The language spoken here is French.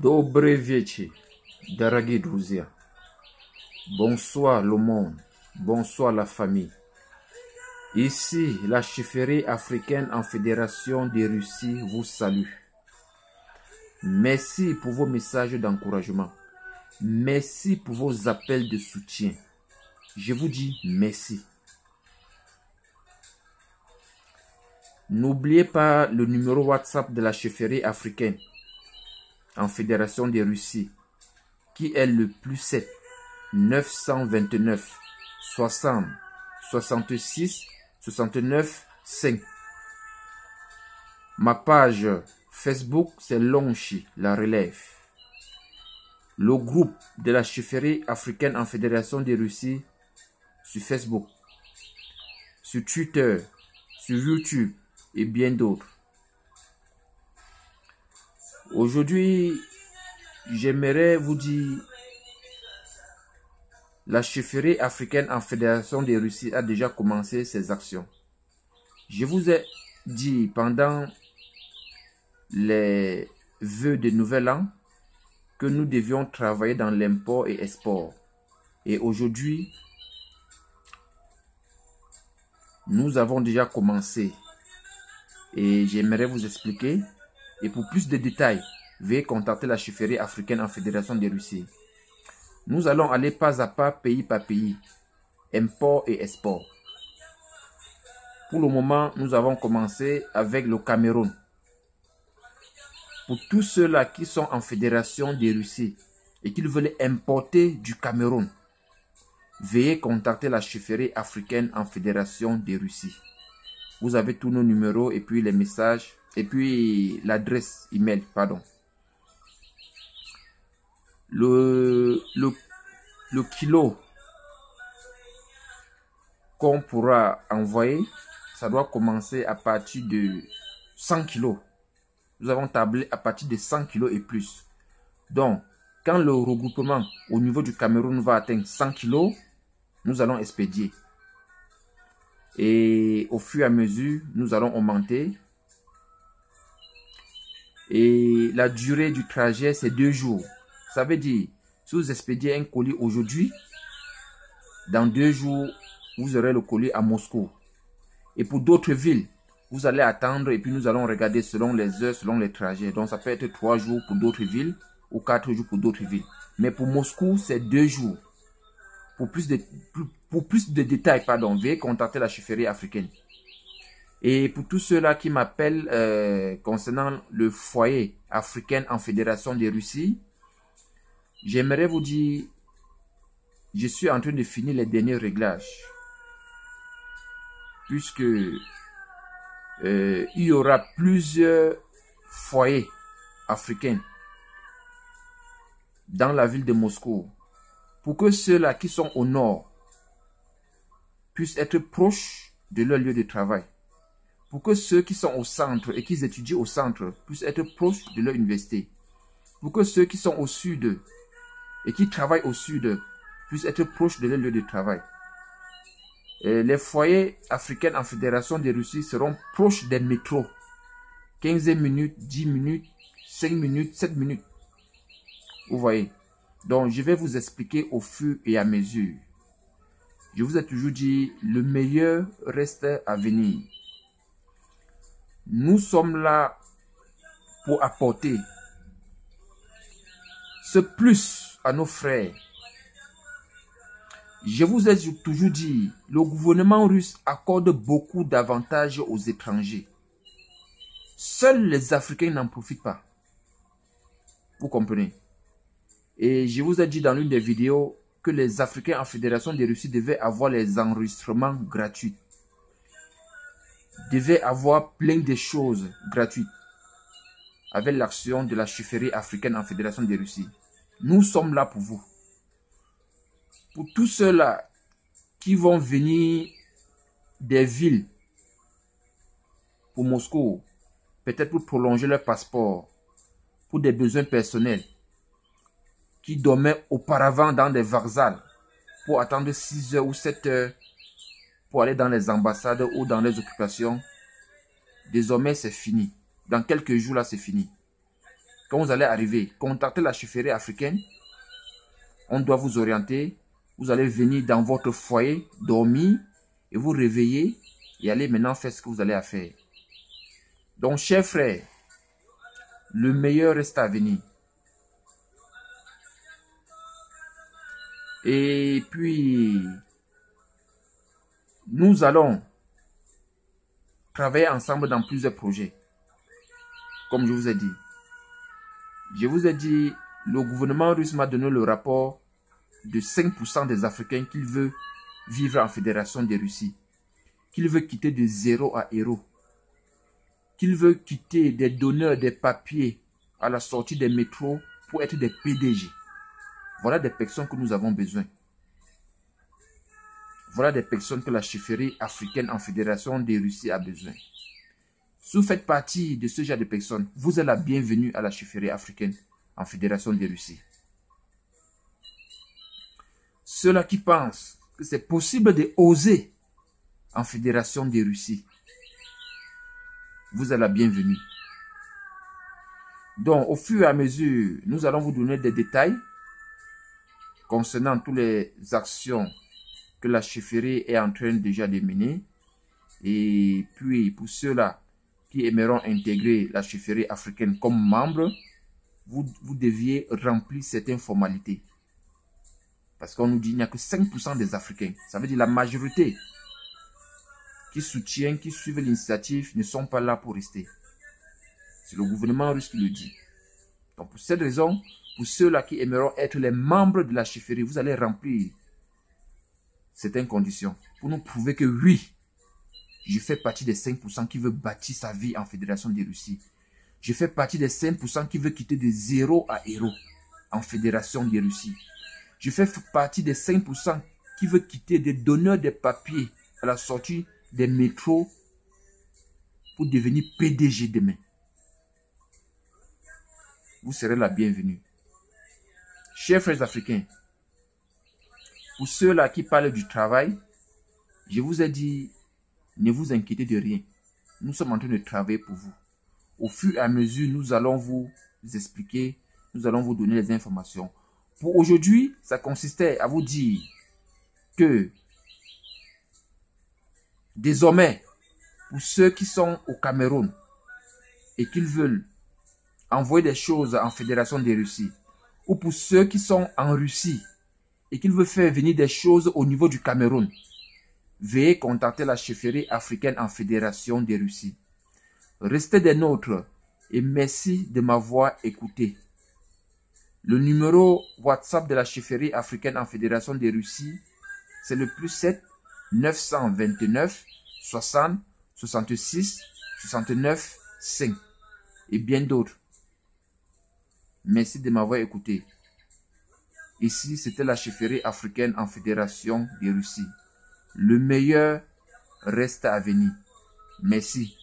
Dobre wiecie, dragi друзья. Bonsoir le monde, bonsoir la famille. Ici, la chefferie africaine en Fédération de Russie vous salue. Merci pour vos messages d'encouragement. Merci pour vos appels de soutien. Je vous dis merci. N'oubliez pas le numéro WhatsApp de la chefferie africaine en Fédération de Russie, qui est le +7 929 60 66 69 5. Ma page Facebook, c'est Lonchi, la relève. Le groupe de la chefferie africaine en Fédération de Russie sur Facebook, sur Twitter, sur YouTube et bien d'autres. Aujourd'hui, j'aimerais vous dire, la chefferie africaine en Fédération de Russie a déjà commencé ses actions. Je vous ai dit pendant les vœux de Nouvel An que nous devions travailler dans l'import et export. Et aujourd'hui, nous avons déjà commencé. Et j'aimerais vous expliquer. Et pour plus de détails, veuillez contacter la chefferie africaine en Fédération de Russie. Nous allons aller pas à pas, pays par pays, import et export. Pour le moment, nous avons commencé avec le Cameroun. Pour tous ceux-là qui sont en Fédération de Russie et qui veulent importer du Cameroun, veuillez contacter la chefferie africaine en Fédération de Russie. Vous avez tous nos numéros et puis les messages et puis l'adresse email, pardon. Le kilo qu'on pourra envoyer, ça doit commencer à partir de 100 kilos. Nous avons tablé à partir de 100 kilos et plus. Donc, quand le regroupement au niveau du Cameroun va atteindre 100 kilos, nous allons expédier. Et au fur et à mesure, nous allons augmenter. Et la durée du trajet, c'est 2 jours. Ça veut dire, si vous expédiez un colis aujourd'hui, dans 2 jours, vous aurez le colis à Moscou. Et pour d'autres villes, vous allez attendre et puis nous allons regarder selon les heures, selon les trajets. Donc ça peut être 3 jours pour d'autres villes ou 4 jours pour d'autres villes. Mais pour Moscou, c'est 2 jours. Pour plus de détails, pardon, veuillez contacter la chefferie africaine. Et pour tous ceux-là qui m'appellent concernant le foyer africain en Fédération de Russie, j'aimerais vous dire, je suis en train de finir les derniers réglages. Puisque il y aura plusieurs foyers africains dans la ville de Moscou. Pour que ceux-là qui sont au nord puissent être proches de leur lieu de travail. Pour que ceux qui sont au centre et qui étudient au centre puissent être proches de leur université. Pour que ceux qui sont au sud et qui travaillent au sud puissent être proches de leur lieu de travail. Et les foyers africains en Fédération de Russie seront proches des métros. 15 minutes, 10 minutes, 5 minutes, 7 minutes. Vous voyez. Donc, je vais vous expliquer au fur et à mesure. Je vous ai toujours dit, le meilleur reste à venir. Nous sommes là pour apporter ce plus à nos frères. Je vous ai toujours dit, le gouvernement russe accorde beaucoup d'avantages aux étrangers. Seuls les Africains n'en profitent pas. Vous comprenez? Et je vous ai dit dans l'une des vidéos que les Africains en Fédération de Russie devaient avoir les enregistrements gratuits. Devaient avoir plein de choses gratuites avec l'action de la chefferie africaine en Fédération de Russie. Nous sommes là pour vous. Pour tous ceux-là qui vont venir des villes pour Moscou, peut-être pour prolonger leur passeport, pour des besoins personnels, qui dormaient auparavant dans des varzales pour attendre 6 heures ou 7 heures pour aller dans les ambassades ou dans les occupations, désormais c'est fini. Dans quelques jours là, c'est fini. quand vous allez arriver, contactez la chefferie africaine. On doit vous orienter. Vous allez venir dans votre foyer, dormir et vous réveiller et aller maintenant faire ce que vous allez faire. Donc, chers frères, le meilleur reste à venir. Et puis, nous allons travailler ensemble dans plusieurs projets. Comme je vous ai dit. Je vous ai dit, le gouvernement russe m'a donné le rapport de 5% des Africains qu'il veut vivre en Fédération de Russie. Qu'il veut quitter de 0 à héros. Qu'il veut quitter des donneurs des papiers à la sortie des métros pour être des PDG. Voilà des personnes que nous avons besoin. Voilà des personnes que la chefferie africaine en Fédération de Russie a besoin. Si vous faites partie de ce genre de personnes, vous êtes la bienvenue à la chefferie africaine en Fédération de Russie. Ceux-là qui pensent que c'est possible de oser en Fédération de Russie, vous êtes la bienvenue. Donc, au fur et à mesure, nous allons vous donner des détails concernant toutes les actions que la chefferie est en train déjà de mener. Et puis, pour ceux-là qui aimeront intégrer la chefferie africaine comme membre, vous deviez remplir certaines formalités. Parce qu'on nous dit qu'il n'y a que 5% des Africains. Ça veut dire la majorité qui soutiennent, qui suivent l'initiative ne sont pas là pour rester. C'est le gouvernement russe qui le dit. Donc pour cette raison, pour ceux-là qui aimeront être les membres de la chefferie, vous allez remplir certaines conditions pour nous prouver que oui, je fais partie des 5% qui veut bâtir sa vie en Fédération de Russie. Je fais partie des 5% qui veut quitter de 0 à héros en Fédération de Russie. Je fais partie des 5% qui veut quitter des donneurs de papiers à la sortie des métros pour devenir PDG demain. Vous serez la bienvenue. Chers frères africains, pour ceux-là qui parlent du travail, je vous ai dit, ne vous inquiétez de rien. Nous sommes en train de travailler pour vous. Au fur et à mesure, nous allons vous expliquer, nous allons vous donner les informations. Pour aujourd'hui, ça consistait à vous dire que désormais, pour ceux qui sont au Cameroun et qui veulent envoyer des choses en Fédération de Russie, ou pour ceux qui sont en Russie et qui veulent faire venir des choses au niveau du Cameroun, veuillez contacter la chefferie africaine en Fédération de Russie. Restez des nôtres et merci de m'avoir écouté. Le numéro WhatsApp de la chefferie africaine en Fédération de Russie, c'est le +7 929 60 66 69 5 et bien d'autres. Merci de m'avoir écouté. Ici, c'était la chefferie africaine en Fédération de Russie. Le meilleur reste à venir. Merci.